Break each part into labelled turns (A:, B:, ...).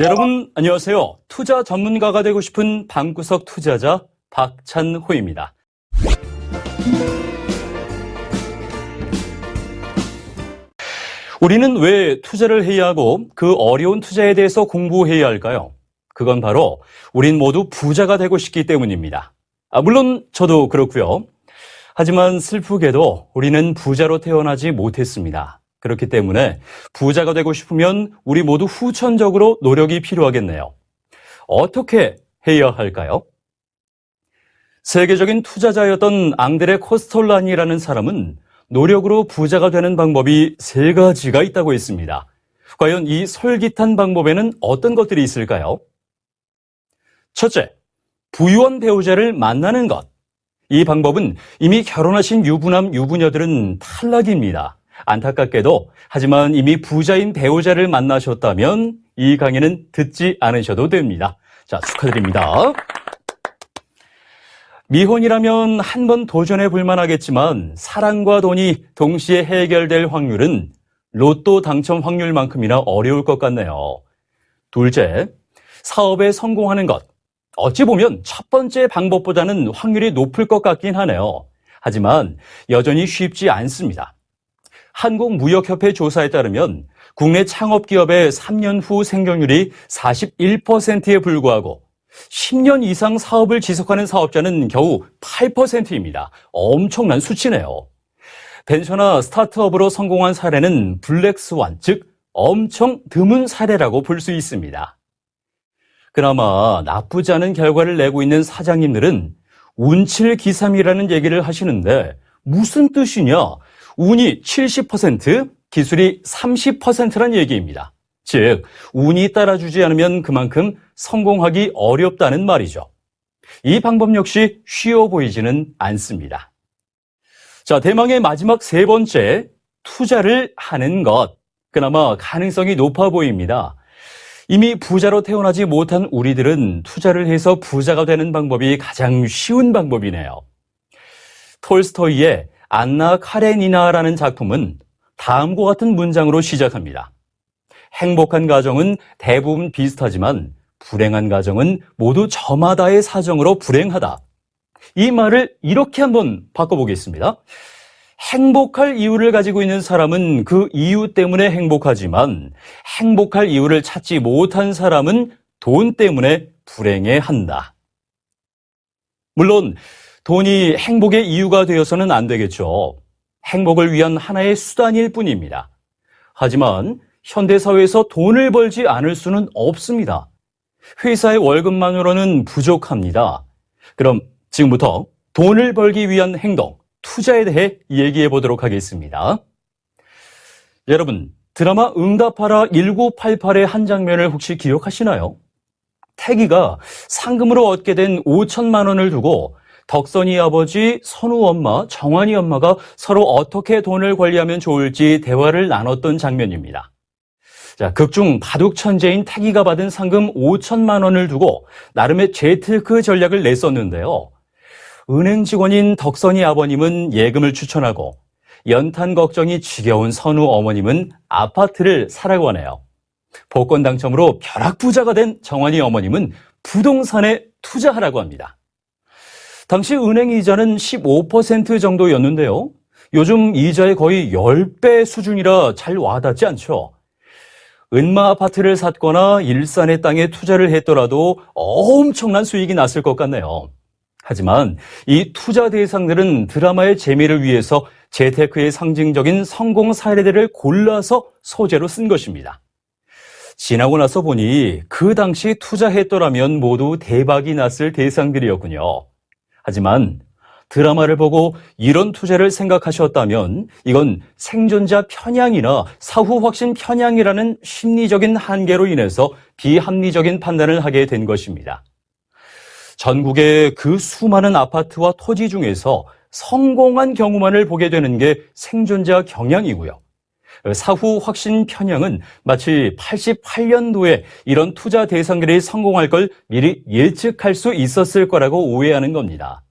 A: 여러분 안녕하세요. 투자 전문가가 되고 싶은 방구석 투자자 박찬호입니다. 우리는 왜 투자를 해야 하고 그 어려운 투자에 대해서 공부해야 할까요? 그건 바로 우린 모두 부자가 되고 싶기 때문입니다. 물론 저도 그렇고요. 하지만 슬프게도 우리는 부자로 태어나지 못했습니다. 그렇기 때문에 부자가 되고 싶으면 우리 모두 후천적으로 노력이 필요하겠네요. 어떻게 해야 할까요? 세계적인 투자자였던 앙드레 코스톨라니라는 사람은 노력으로 부자가 되는 방법이 3가지가 있다고 했습니다. 과연 이 솔깃한 방법에는 어떤 것들이 있을까요? 첫째, 부유한 배우자를 만나는 것. 이 방법은 이미 결혼하신 유부남, 유부녀들은 탈락입니다. 안타깝게도 하지만 이미 부자인 배우자를 만나셨다면 이 강의는 듣지 않으셔도 됩니다. 자, 축하드립니다. 미혼이라면 한번 도전해 볼 만하겠지만 사랑과 돈이 동시에 해결될 확률은 로또 당첨 확률만큼이나 어려울 것 같네요. 둘째, 사업에 성공하는 것. 어찌 보면 첫 번째 방법보다는 확률이 높을 것 같긴 하네요. 하지만 여전히 쉽지 않습니다. 한국무역협회 조사에 따르면 국내 창업기업의 3년 후 생존율이 41%에 불과하고 10년 이상 사업을 지속하는 사업자는 겨우 8%입니다. 엄청난 수치네요. 벤처나 스타트업으로 성공한 사례는 블랙스완, 즉 엄청 드문 사례라고 볼 수 있습니다. 그나마 나쁘지 않은 결과를 내고 있는 사장님들은 운칠기삼이라는 얘기를 하시는데 무슨 뜻이냐? 운이 70%, 기술이 30%란 얘기입니다. 즉, 운이 따라주지 않으면 그만큼 성공하기 어렵다는 말이죠. 이 방법 역시 쉬워 보이지는 않습니다. 자, 대망의 마지막 3번째, 투자를 하는 것. 그나마 가능성이 높아 보입니다. 이미 부자로 태어나지 못한 우리들은 투자를 해서 부자가 되는 방법이 가장 쉬운 방법이네요. 톨스토이의 안나 카레니나라는 작품은 다음과 같은 문장으로 시작합니다. 행복한 가정은 대부분 비슷하지만 불행한 가정은 모두 저마다의 사정으로 불행하다. 이 말을 이렇게 한번 바꿔보겠습니다. 행복할 이유를 가지고 있는 사람은 그 이유 때문에 행복하지만 행복할 이유를 찾지 못한 사람은 돈 때문에 불행해한다. 물론 돈이 행복의 이유가 되어서는 안 되겠죠. 행복을 위한 하나의 수단일 뿐입니다. 하지만 현대사회에서 돈을 벌지 않을 수는 없습니다. 회사의 월급만으로는 부족합니다. 그럼 지금부터 돈을 벌기 위한 행동, 투자에 대해 얘기해 보도록 하겠습니다. 여러분, 드라마 응답하라 1988의 한 장면을 혹시 기억하시나요? 태기가 상금으로 얻게 된 5천만 원을 두고 덕선이 아버지, 선우 엄마, 정환이 엄마가 서로 어떻게 돈을 관리하면 좋을지 대화를 나눴던 장면입니다. 자, 극중 바둑 천재인 태기가 받은 상금 5천만 원을 두고 나름의 재테크 전략을 냈었는데요. 은행 직원인 덕선이 아버님은 예금을 추천하고 연탄 걱정이 지겨운 선우 어머님은 아파트를 사라고 하네요. 복권 당첨으로 벼락부자가 된 정환이 어머님은 부동산에 투자하라고 합니다. 당시 은행 이자는 15% 정도였는데요. 요즘 이자의 거의 10배 수준이라 잘 와닿지 않죠. 은마 아파트를 샀거나 일산의 땅에 투자를 했더라도 엄청난 수익이 났을 것 같네요. 하지만 이 투자 대상들은 드라마의 재미를 위해서 재테크의 상징적인 성공 사례들을 골라서 소재로 쓴 것입니다. 지나고 나서 보니 그 당시 투자했더라면 모두 대박이 났을 대상들이었군요. 하지만 드라마를 보고 이런 투자를 생각하셨다면 이건 생존자 편향이나 사후 확신 편향이라는 심리적인 한계로 인해서 비합리적인 판단을 하게 된 것입니다. 전국의 그 수많은 아파트와 토지 중에서 성공한 경우만을 보게 되는 게 생존자 경향이고요. 사후 확신 편향은 마치 88년도에 이런 투자 대상들이 성공할 걸 미리 예측할 수 있었을 거라고 오해하는 겁니다.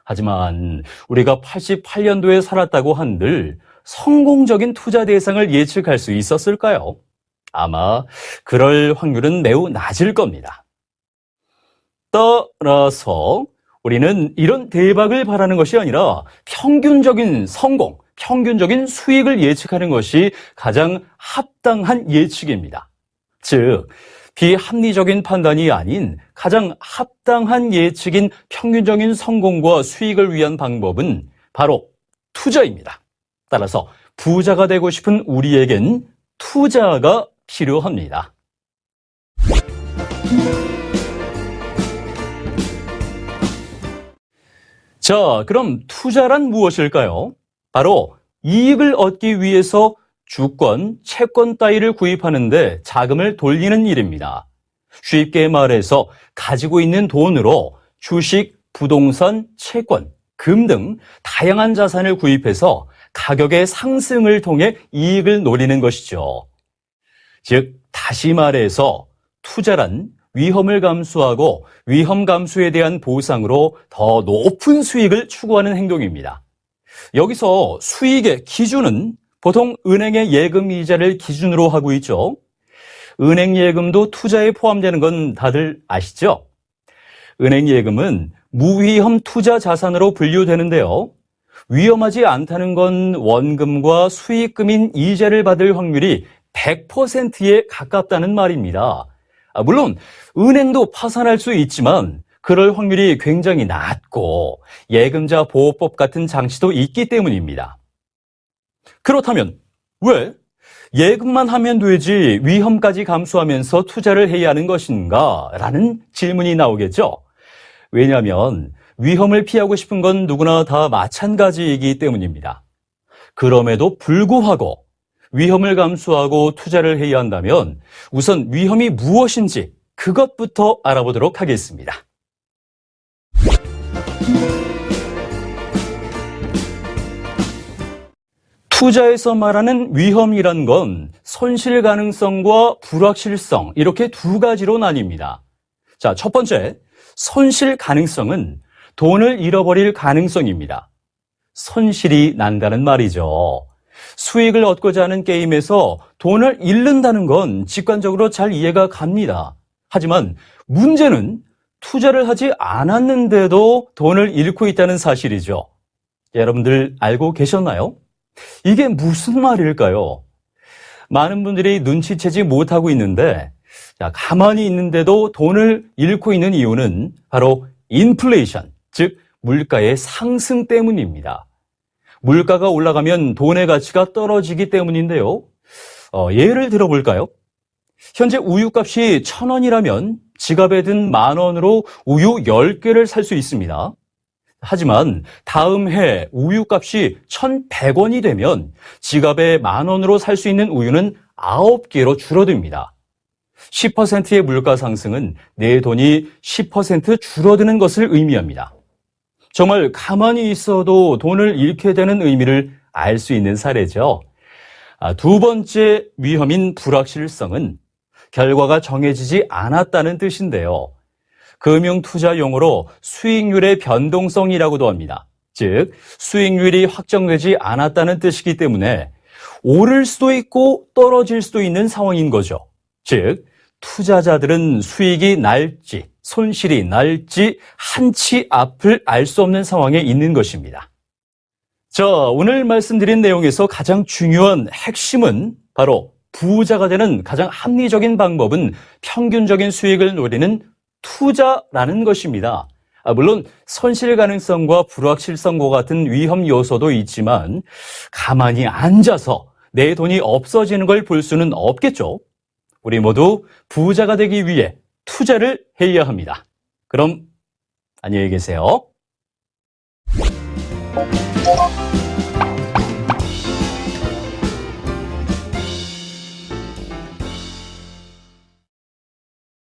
A: 하지만 우리가 88년도에 살았다고 한들 성공적인 투자 대상을 예측할 수 있었을까요? 아마 그럴 확률은 매우 낮을 겁니다. 따라서 우리는 이런 대박을 바라는 것이 아니라 평균적인 성공, 평균적인 수익을 예측하는 것이 가장 합당한 예측입니다. 즉, 비합리적인 판단이 아닌 가장 합당한 예측인 평균적인 성공과 수익을 위한 방법은 바로 투자입니다. 따라서 부자가 되고 싶은 우리에겐 투자가 필요합니다. 자, 그럼 투자란 무엇일까요? 바로 이익을 얻기 위해서 주권, 채권 따위를 구입하는데 자금을 돌리는 일입니다. 쉽게 말해서 가지고 있는 돈으로 주식, 부동산, 채권, 금 등 다양한 자산을 구입해서 가격의 상승을 통해 이익을 노리는 것이죠. 즉, 다시 말해서 투자란 위험을 감수하고 위험 감수에 대한 보상으로 더 높은 수익을 추구하는 행동입니다. 여기서 수익의 기준은 보통 은행의 예금 이자를 기준으로 하고 있죠. 은행 예금도 투자에 포함되는 건 다들 아시죠? 은행 예금은 무위험 투자 자산으로 분류되는데요. 위험하지 않다는 건 원금과 수익금인 이자를 받을 확률이 100%에 가깝다는 말입니다. 물론 은행도 파산할 수 있지만 그럴 확률이 굉장히 낮고 예금자 보호법 같은 장치도 있기 때문입니다. 그렇다면 왜 예금만 하면 되지 위험까지 감수하면서 투자를 해야 하는 것인가? 라는 질문이 나오겠죠. 왜냐하면 위험을 피하고 싶은 건 누구나 다 마찬가지이기 때문입니다. 그럼에도 불구하고 위험을 감수하고 투자를 해야 한다면 우선 위험이 무엇인지 그것부터 알아보도록 하겠습니다. 투자에서 말하는 위험이란 건 손실 가능성과 불확실성 이렇게 두 가지로 나뉩니다. 자, 첫 번째, 손실 가능성은 돈을 잃어버릴 가능성입니다. 손실이 난다는 말이죠. 수익을 얻고자 하는 게임에서 돈을 잃는다는 건 직관적으로 잘 이해가 갑니다. 하지만 문제는 투자를 하지 않았는데도 돈을 잃고 있다는 사실이죠. 여러분들 알고 계셨나요? 이게 무슨 말일까요? 많은 분들이 눈치채지 못하고 있는데 가만히 있는데도 돈을 잃고 있는 이유는 바로 인플레이션, 즉 물가의 상승 때문입니다. 물가가 올라가면 돈의 가치가 떨어지기 때문인데요. 예를 들어볼까요? 현재 우유값이 1,000원이라면 지갑에 든 10,000원으로 우유 10개를 살 수 있습니다. 하지만 다음 해 우유값이 1,100원이 되면 지갑에 10,000원으로 살 수 있는 우유는 9개로 줄어듭니다. 10%의 물가 상승은 내 돈이 10% 줄어드는 것을 의미합니다. 정말 가만히 있어도 돈을 잃게 되는 의미를 알 수 있는 사례죠. 두 번째 위험인 불확실성은 결과가 정해지지 않았다는 뜻인데요. 금융투자 용어로 수익률의 변동성이라고도 합니다. 즉, 수익률이 확정되지 않았다는 뜻이기 때문에 오를 수도 있고 떨어질 수도 있는 상황인 거죠. 즉, 투자자들은 수익이 날지 손실이 날지 한치 앞을 알 수 없는 상황에 있는 것입니다. 자, 오늘 말씀드린 내용에서 가장 중요한 핵심은 바로 부자가 되는 가장 합리적인 방법은 평균적인 수익을 노리는 투자라는 것입니다. 물론 손실 가능성과 불확실성과 같은 위험 요소도 있지만 가만히 앉아서 내 돈이 없어지는 걸 볼 수는 없겠죠. 우리 모두 부자가 되기 위해 투자를 해야 합니다. 그럼 안녕히 계세요.